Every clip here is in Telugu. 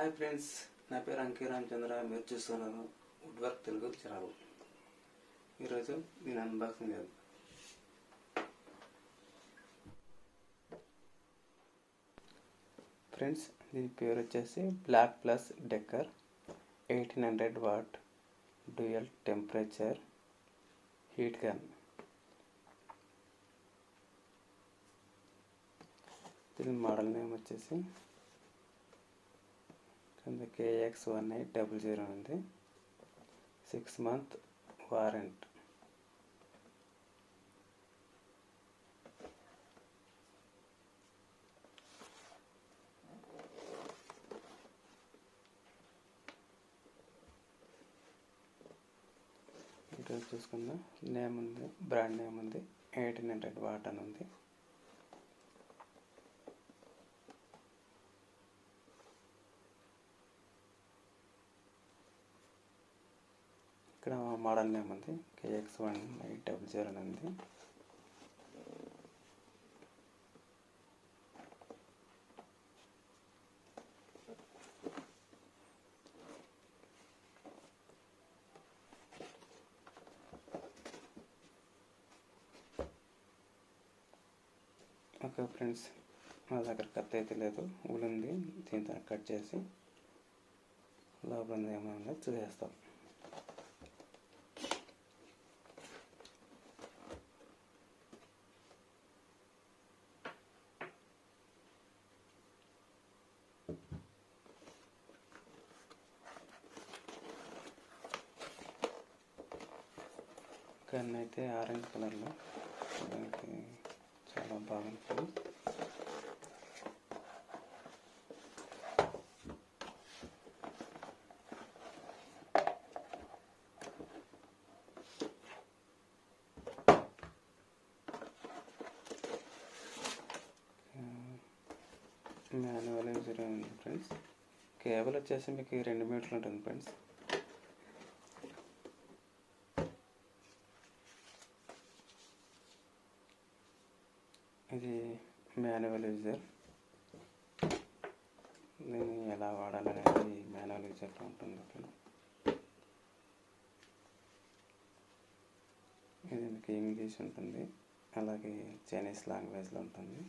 హాయ్ ఫ్రెండ్స్, నా పేరు అంకి రామచంద్ర. మీరు చూస్తున్నారు వుడ్ వర్క్ తెలుగు ఛానల్. ఈరోజు నేను అన్బాక్సింగ్ చేద్దాం. ఫ్రెండ్స్, దీని పేరు వచ్చేసి Black plus Decker 1800 watt dual temperature heat gun. దీని మోడల్ నేమ్ వచ్చేసి కింద KX1800 ఉంది. 6 month వారంట్. ఇక్కడ చూసుకుందాం, నేమ్ ఉంది, బ్రాండ్ నేమ్ ఉంది, 1800 వాట్ అని ఉంది. ఇక్కడ మోడల్ నేమ్ ఉంది, KX1800 అని ఉంది. ఓకే ఫ్రెండ్స్, మా దగ్గర కత్తి అయితే లేదు, ఊలు ఉంది. దీంతో కట్ చేసి లోపల ఏమైనా చూసేస్తాం. గన్ అయితే ఆరెంజ్ కలర్లో, చూడడానికి చాలా బాగుంటుంది. మాన్యువల్ యూజర్ ఉంది ఫ్రెండ్స్. కేబుల్ వచ్చేసి మీకు 2 మీటర్లు ఉంటుంది ఫ్రెండ్స్. ఇది మాన్యువల్ యూజర్. దీన్ని ఎలా వాడాలనేది మాన్యువల్ యూజర్లో ఉంటుంది. ఇది మీకు ఇంగ్లీష్ ఉంటుంది, అలాగే చైనీస్ లాంగ్వేజ్లో ఉంటుంది.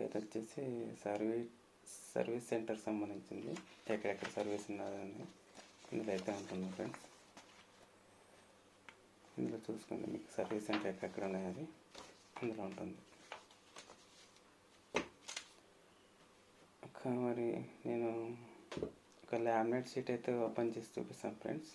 ఇది వచ్చేసి సర్వీస్ సెంటర్ సంబంధించింది. ఎక్కడెక్కడ సర్వీస్ ఉన్నదని ఇందులో అయితే ఉంటుంది ఫ్రెండ్స్. ఇందులో చూసుకోండి, మీకు సర్వీస్ సెంటర్ ఎక్కడెక్కడ ఉన్నాయని ఇందులో ఉంటుంది. మరి నేను ఒక లామినేట్ షీట్ అయితే ఓపెన్ చేసి చూపిస్తాను ఫ్రెండ్స్.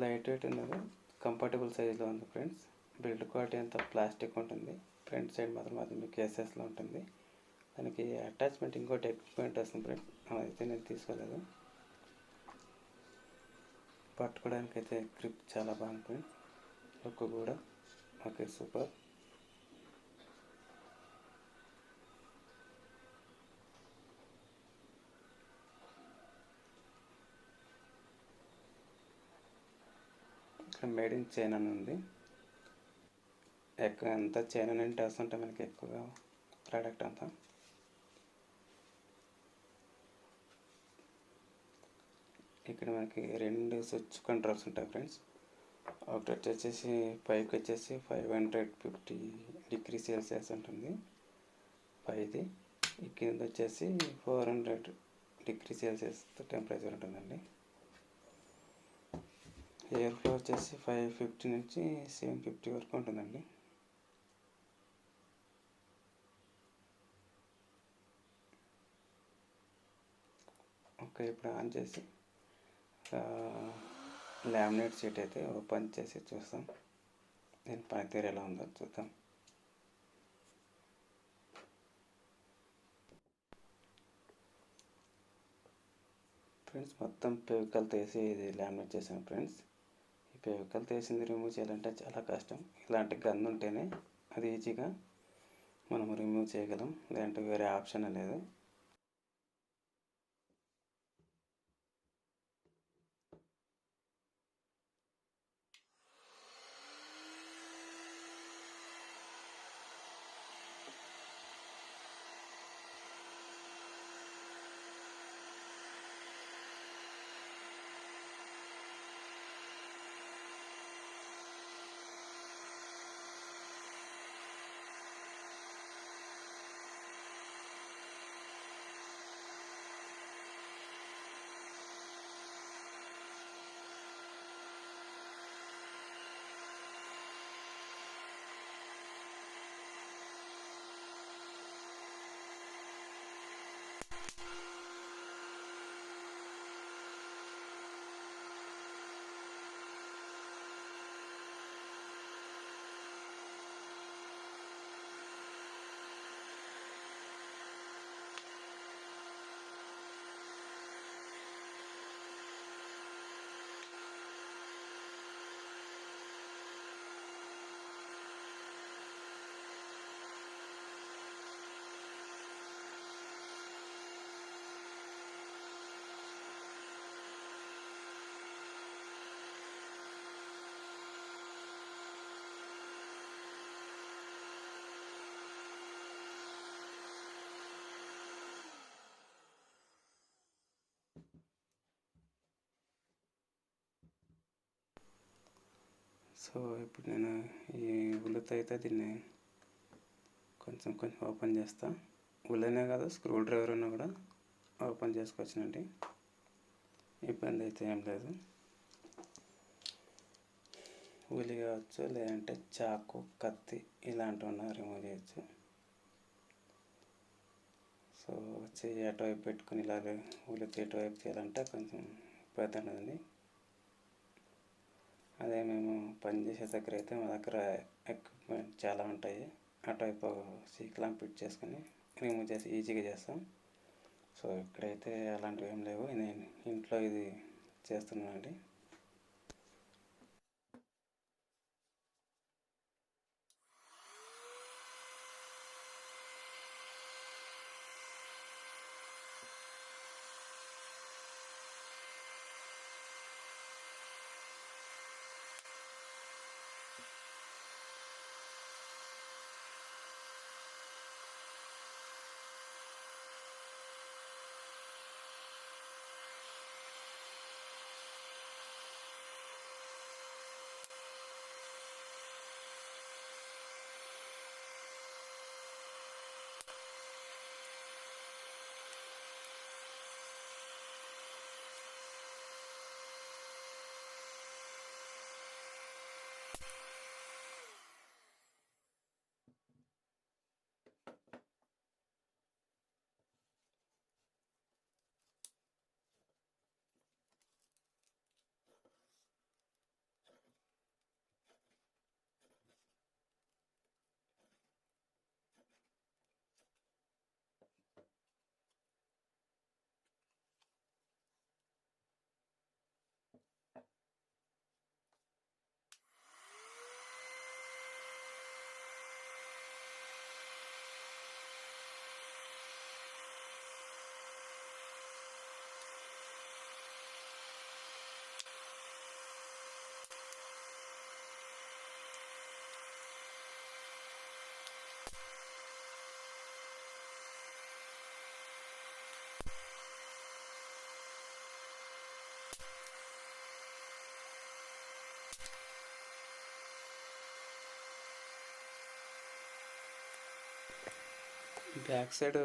లైట్ వెయిట్ ఉన్నది, కంఫర్టబుల్ సైజులో ఉంది ఫ్రెండ్స్. బిల్డ్ క్వాలిటీ అంతా ప్లాస్టిక్ ఉంటుంది. ఫ్రంట్ సైడ్ మాత్రం అది మీకు కేసెస్లో ఉంటుంది. దానికి అటాచ్మెంట్ ఇంకోటి ఎక్విప్మెంట్ వస్తుంది ఫ్రెండ్స్, అదైతే నేను తీసుకోలేదు. పట్టుకోవడానికి అయితే గ్రిప్ చాలా బాగుంది ఫ్రెండ్స్. లుక్ కూడా ఓకే, సూపర్. ఇక్కడ మేడ్ ఇన్ చైనా అని ఉంది. ఎంత చైనా నుండి వస్తుంటే మనకి ఎక్కువగా ప్రోడక్ట్ అంతా. ఇక్కడ మనకి 2 స్విచ్ కంట్రోల్స్ ఉంటాయి ఫ్రెండ్స్. ఒకటి వచ్చేసి పైకి వచ్చేసి 550 డిగ్రీ సెల్సియస్ ఉంటుంది పైది. ఈ కింద వచ్చేసి 400 డిగ్రీ సెల్సియస్ టెంపరేచర్ ఉంటుందండి. ఎయిర్ ఫ్లో వచ్చేసి 550 నుంచి 750 వరకు ఉంటుందండి. ఓకే, ఇప్పుడు ఆన్ చేసి లామినేట్ షీట్ అయితే ఓపెన్ చేసి చూస్తాం. దీని పనితీరు ఎలా ఉందో చూద్దాం. ఫ్రెండ్స్, మొత్తం ఫెవికాల్ తీసి ఇది లామినేట్ చేసాం ఫ్రెండ్స్. ఈ ఫెవికాల్ తీసింది రిమూవ్ చేయాలంటే చాలా కష్టం. ఇలాంటి గన్ ఉంటేనే అది ఈజీగా మనం రిమూవ్ చేయగలం, లేదంటే వేరే ఆప్షన్ లేదు. సో ఇప్పుడు నేను ఈ ఉల్లతో అయితే దీన్ని కొంచెం ఓపెన్ చేస్తా. ఉల్లనే కాదు, స్క్రూ డ్రైవర్ ఉన్నా కూడా ఓపెన్ చేసుకోవచ్చునండి, ఇబ్బంది అయితే ఏం లేదు. ఉలి కావచ్చు, లేదంటే చాకు, కత్తి ఇలాంటివన్నా రిమూవ్ చేయొచ్చు. సో చెయ్యి అటువైపు పెట్టుకుని ఇలా ఉలికి ఎటువైపు చేయాలంటే కొంచెం ఇబ్బంది ఉండదండి. అదే మేము పనిచేసే దగ్గర అయితే మా దగ్గర ఎక్విప్మెంట్ చాలా ఉంటాయి. అటువైపు సీక్లాం ఫిట్ చేసుకొని రిమూవ్ చేసి ఈజీగా చేస్తాం. సో ఇక్కడైతే అలాంటివి ఏం లేవు, నేను ఇంట్లో ఇది చేస్తున్నానండి. బ్యాక్ సైడ్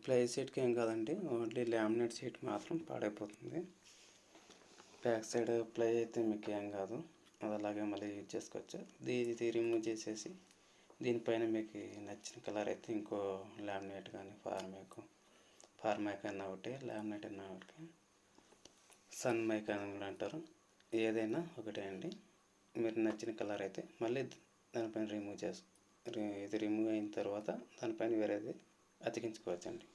ప్లే సీట్కి ఏం కాదండి, ఓన్లీ లామినేట్ సీట్ మాత్రం పాడైపోతుంది. బ్యాక్ సైడ్ ప్లే అయితే మీకు ఏం కాదు, అది అలాగే మళ్ళీ యూజ్ చేసుకోవచ్చు. ఇది రిమూవ్ చేసేసి దీనిపైన మీకు నచ్చిన కలర్ అయితే ఇంకో లామినేట్ కానీ ఫార్మైక్ అన్న ఒకటి, లామినేట్ అన్న ఒకటి, సన్ మైక్ అని కూడా అంటారు, ఏదైనా ఒకటే అండి. మీరు నచ్చిన కలర్ అయితే మళ్ళీ దానిపైన ఇది రిమూవ్ అయిన తర్వాత దానిపైన వేరేది అతికించుకోవచ్చండి.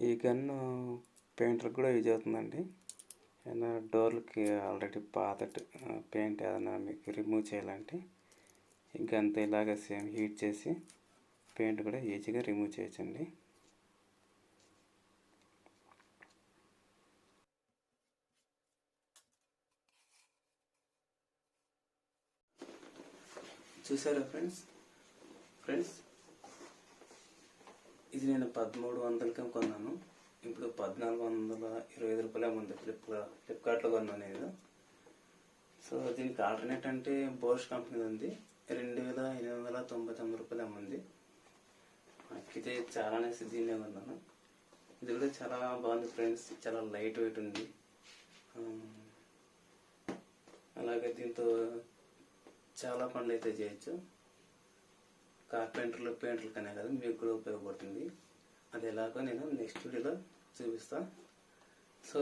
ఈ గన్ను పెయింటర్ కూడా యూజ్ అవుతుందండి. ఏదైనా డోర్లకి ఆల్రెడీ పాత పెయింట్ ఏదైనా మీకు రిమూవ్ చేయాలంటే ఈ గన్తో ఇలాగ సేమ్ హీట్ చేసి పెయింట్ కూడా ఈజీగా రిమూవ్ చేయొచ్చండి. చూసారా ఫ్రెండ్స్ ఇది నేను 1300కి కొన్నాను. ఇప్పుడు 1425 రూపాయలే ఉంది. ఫ్లిప్కార్ట్లో కొన్నాను నేను. సో దీనికి ఆల్టర్నేట్ అంటే బోష్ కంపెనీ ఉంది, 2899 రూపాయలు ఉంది. నాకైతే చాలా అనేసి దీన్నే కొన్నాను. ఇది కూడా చాలా బాగుంది ఫ్రెండ్స్, చాలా లైట్ వెయిట్ ఉంది. అలాగే దీంతో చాలా పనులు అయితే చేయొచ్చు. కార్పెంటర్లు పెయింటర్లకనే కాదు, మీకు కూడా ఉపయోగపడుతుంది. అది ఎలాగో నేను నెక్స్ట్ వీడియోలో చూపిస్తాను. సో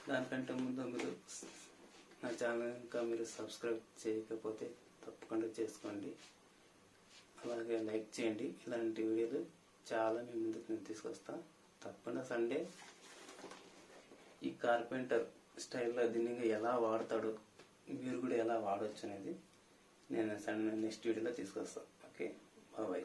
దానికంటే ముందు మీరు నా ఛానల్ ఇంకా మీరు సబ్స్క్రైబ్ చేయకపోతే తప్పకుండా చేసుకోండి. అలాగే లైక్ చేయండి. ఇలాంటి వీడియోలు చాలా మీ ముందుకు నేను తీసుకొస్తాను. తప్పకుండా సండే ఈ కార్పెంటర్ స్టైల్లో దీన్ని ఎలా వాడతాడో, మీరు కూడా ఎలా వాడవచ్చు అనేది నేను నెక్స్ట్ వీడియోలో తీసుకొస్తాను. Okay, bye.